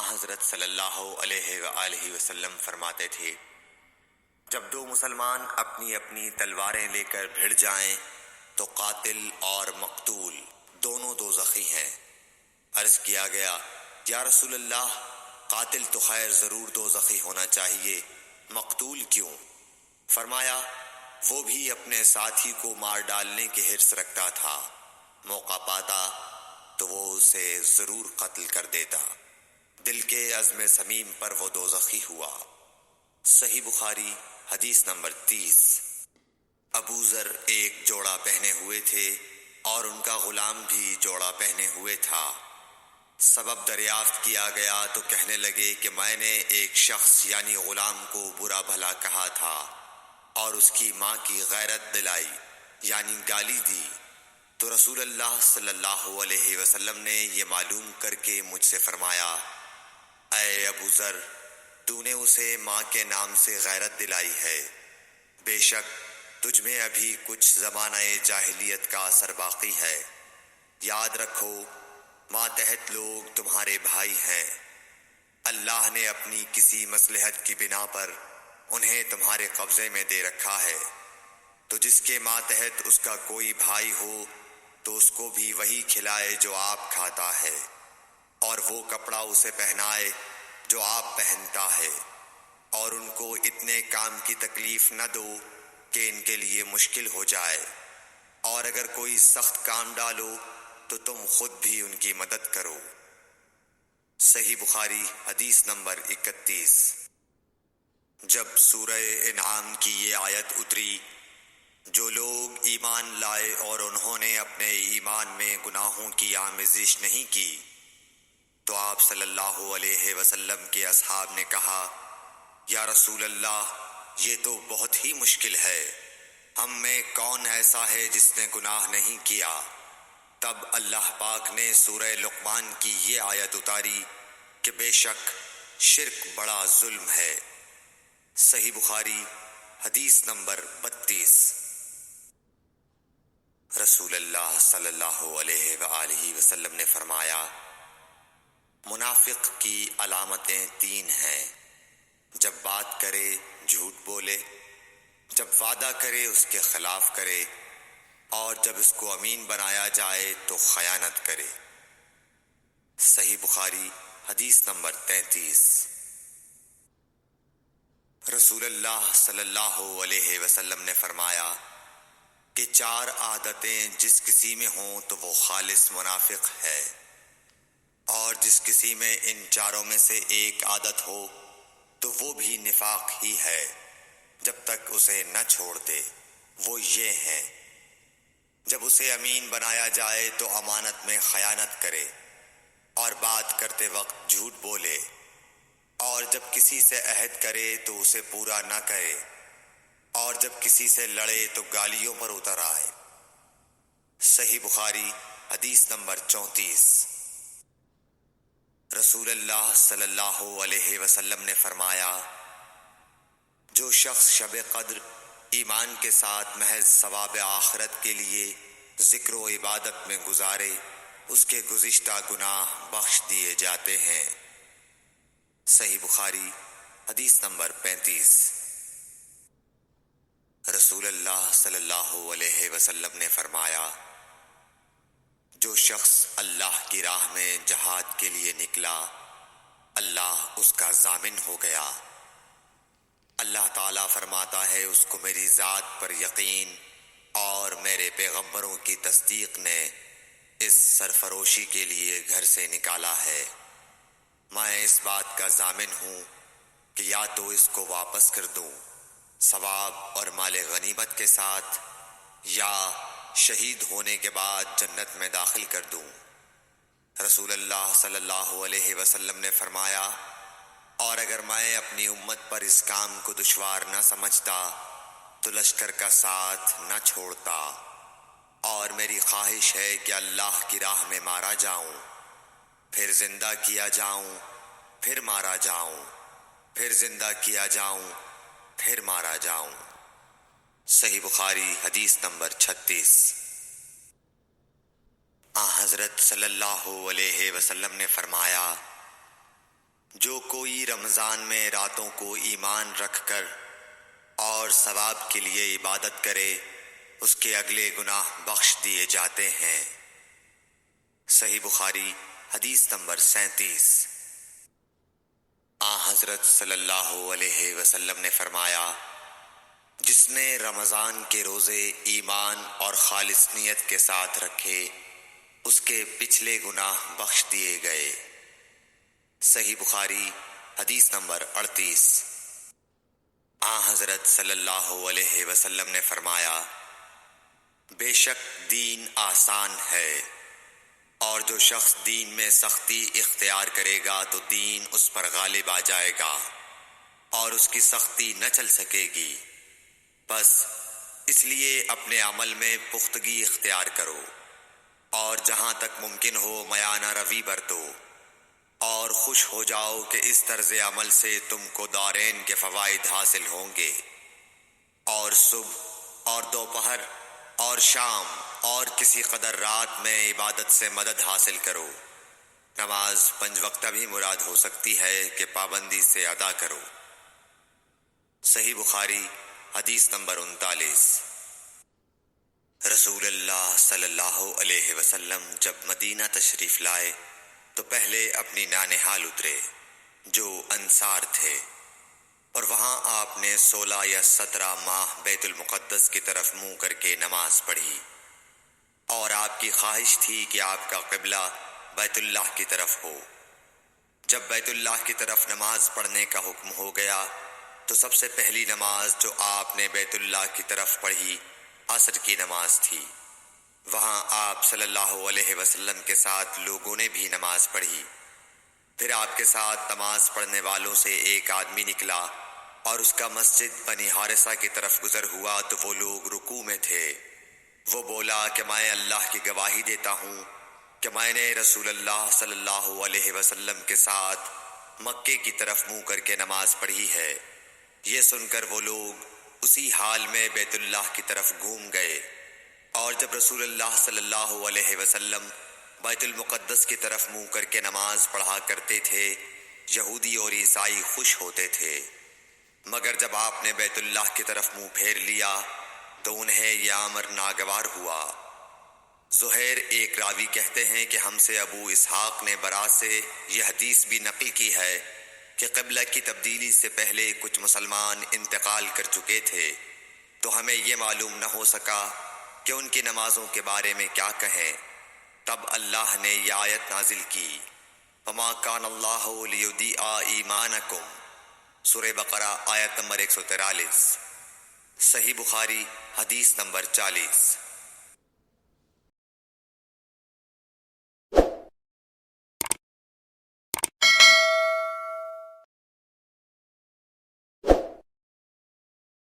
حضرت صلی اللہ علیہ وآلہ وسلم فرماتے تھے، جب دو مسلمان اپنی اپنی تلواریں لے کر بھڑ جائیں تو قاتل اور مقتول دونوں دوزخی ہیں۔ عرض کیا گیا، یا رسول اللہ، قاتل تو خیر ضرور دوزخی ہونا چاہیے، مقتول کیوں؟ فرمایا، وہ بھی اپنے ساتھی کو مار ڈالنے کی حرص رکھتا تھا، موقع پاتا تو وہ اسے ضرور قتل کر دیتا، دل کے عزم صمیم پر وہ دوزخی ہوا۔ صحیح بخاری حدیث نمبر 30۔ ابو ذر ایک جوڑا پہنے ہوئے تھے اور ان کا غلام بھی جوڑا پہنے ہوئے تھا۔ سبب دریافت کیا گیا تو کہنے لگے کہ میں نے ایک شخص یعنی غلام کو برا بھلا کہا تھا اور اس کی ماں کی غیرت دلائی یعنی گالی دی، تو رسول اللہ صلی اللہ علیہ وسلم نے یہ معلوم کر کے مجھ سے فرمایا، اے ابو ذر، تو نے اسے ماں کے نام سے غیرت دلائی ہے، بے شک تجھ میں ابھی کچھ زمانہ جاہلیت کا اثر باقی ہے، یاد رکھو ماتحت لوگ تمہارے بھائی ہیں، اللہ نے اپنی کسی مصلحت کی بنا پر انہیں تمہارے قبضے میں دے رکھا ہے، تو جس کے ماتحت اس کا کوئی بھائی ہو تو اس کو بھی وہی کھلائے جو آپ کھاتا ہے، اور وہ کپڑا اسے پہنائے جو آپ پہنتا ہے، اور ان کو اتنے کام کی تکلیف نہ دو کہ ان کے لیے مشکل ہو جائے، اور اگر کوئی سخت کام ڈالو تو تم خود بھی ان کی مدد کرو۔ صحیح بخاری حدیث نمبر 31۔ جب سورہ انعام کی یہ آیت اتری، جو لوگ ایمان لائے اور انہوں نے اپنے ایمان میں گناہوں کی آمیزش نہیں کی، تو آپ صلی اللہ علیہ وسلم کے اصحاب نے کہا، یا رسول اللہ، یہ تو بہت ہی مشکل ہے، ہم میں کون ایسا ہے جس نے گناہ نہیں کیا؟ تب اللہ پاک نے سورہ لقمان کی یہ آیت اتاری کہ بے شک شرک بڑا ظلم ہے۔ صحیح بخاری حدیث نمبر 32۔ رسول اللہ صلی اللہ علیہ وآلہ وسلم نے فرمایا، منافق کی علامتیں 3 ہیں، جب بات کرے جھوٹ بولے، جب وعدہ کرے اس کے خلاف کرے، اور جب اس کو امین بنایا جائے تو خیانت کرے۔ صحیح بخاری حدیث نمبر 33۔ رسول اللہ صلی اللہ علیہ وسلم نے فرمایا کہ 4 عادتیں جس کسی میں ہوں تو وہ خالص منافق ہے، اور جس کسی میں ان 4 میں سے ایک عادت ہو تو وہ بھی نفاق ہی ہے جب تک اسے نہ چھوڑ دے۔ وہ یہ ہیں، جب اسے امین بنایا جائے تو امانت میں خیانت کرے، اور بات کرتے وقت جھوٹ بولے، اور جب کسی سے عہد کرے تو اسے پورا نہ کرے، اور جب کسی سے لڑے تو گالیوں پر اتر آئے۔ صحیح بخاری حدیث نمبر 34۔ رسول اللہ صلی اللہ علیہ وسلم نے فرمایا، جو شخص شب قدر ایمان کے ساتھ محض ثواب آخرت کے لیے ذکر و عبادت میں گزارے، اس کے گزشتہ گناہ بخش دیے جاتے ہیں۔ صحیح بخاری حدیث نمبر 35۔ رسول اللہ صلی اللہ علیہ وسلم نے فرمایا، جو شخص اللہ کی راہ میں جہاد کے لیے نکلا، اللہ اس کا ضامن ہو گیا۔ اللہ تعالیٰ فرماتا ہے، اس کو میری ذات پر یقین اور میرے پیغمبروں کی تصدیق نے اس سرفروشی کے لیے گھر سے نکالا ہے۔ میں اس بات کا ضامن ہوں کہ یا تو اس کو واپس کر دوں ثواب اور مال غنیمت کے ساتھ، یا شہید ہونے کے بعد جنت میں داخل کر دوں۔ رسول اللہ صلی اللہ علیہ وسلم نے فرمایا، اور اگر میں اپنی امت پر اس کام کو دشوار نہ سمجھتا تو لشکر کا ساتھ نہ چھوڑتا، اور میری خواہش ہے کہ اللہ کی راہ میں مارا جاؤں، پھر زندہ کیا جاؤں، پھر مارا جاؤں، پھر زندہ کیا جاؤں، پھر مارا جاؤں۔ صحیح بخاری حدیث نمبر 36۔ حضرت صلی اللہ علیہ وسلم نے فرمایا، جو کوئی رمضان میں راتوں کو ایمان رکھ کر اور ثواب کے لیے عبادت کرے، اس کے اگلے گناہ بخش دیے جاتے ہیں۔ صحیح بخاری حدیث نمبر 37۔ حضرت صلی اللہ علیہ وسلم نے فرمایا، جس نے رمضان کے روزے ایمان اور خالص نیت کے ساتھ رکھے، اس کے پچھلے گناہ بخش دیے گئے۔ صحیح بخاری حدیث نمبر 38۔ حضرت صلی اللہ علیہ وسلم نے فرمایا، بے شک دین آسان ہے، اور جو شخص دین میں سختی اختیار کرے گا تو دین اس پر غالب آ جائے گا اور اس کی سختی نہ چل سکے گی۔ بس اس لیے اپنے عمل میں پختگی اختیار کرو، اور جہاں تک ممکن ہو میانہ روی برتو، اور خوش ہو جاؤ کہ اس طرز عمل سے تم کو دارین کے فوائد حاصل ہوں گے، اور صبح اور دوپہر اور شام اور کسی قدر رات میں عبادت سے مدد حاصل کرو۔ نماز 5 وقتہ بھی مراد ہو سکتی ہے کہ پابندی سے ادا کرو۔ صحیح بخاری حدیث نمبر 39۔ رسول اللہ صلی اللہ علیہ وسلم جب مدینہ تشریف لائے تو پہلے اپنی نانہال اترے جو انصار تھے، اور وہاں آپ نے 16 یا 17 ماہ بیت المقدس کی طرف منہ کر کے نماز پڑھی، اور آپ کی خواہش تھی کہ آپ کا قبلہ بیت اللہ کی طرف ہو۔ جب بیت اللہ کی طرف نماز پڑھنے کا حکم ہو گیا تو سب سے پہلی نماز جو آپ نے بیت اللہ کی طرف پڑھی عصر کی نماز تھی۔ وہاں آپ صلی اللہ علیہ وسلم کے ساتھ لوگوں نے بھی نماز پڑھی۔ پھر آپ کے ساتھ نماز پڑھنے والوں سے ایک آدمی نکلا اور اس کا مسجد بنی حارثہ کی طرف گزر ہوا تو وہ لوگ رکوع میں تھے۔ وہ بولا کہ میں اللہ کی گواہی دیتا ہوں کہ میں نے رسول اللہ صلی اللہ علیہ وسلم کے ساتھ مکے کی طرف منہ کر کے نماز پڑھی ہے۔ یہ سن کر وہ لوگ اسی حال میں بیت اللہ کی طرف گھوم گئے، اور جب رسول اللہ صلی اللہ علیہ وسلم بیت المقدس کی طرف منہ کر کے نماز پڑھا کرتے تھے، یہودی اور عیسائی خوش ہوتے تھے، مگر جب آپ نے بیت اللہ کی طرف منہ پھیر لیا تو انہیں یہ امر ناگوار ہوا۔ زہیر ایک راوی کہتے ہیں کہ ہم سے ابو اسحاق نے برا سے یہ حدیث بھی نقل کی ہے کہ قبلہ کی تبدیلی سے پہلے کچھ مسلمان انتقال کر چکے تھے، تو ہمیں یہ معلوم نہ ہو سکا کہ ان کی نمازوں کے بارے میں کیا کہیں۔ تب اللہ نے یہ آیت نازل کی، وَمَا كَانَ اللَّهُ لِيُضِيعَ إِيمَانَكُمْ، سورہ بقرہ آیت نمبر 143۔ صحیح بخاری حدیث نمبر 40۔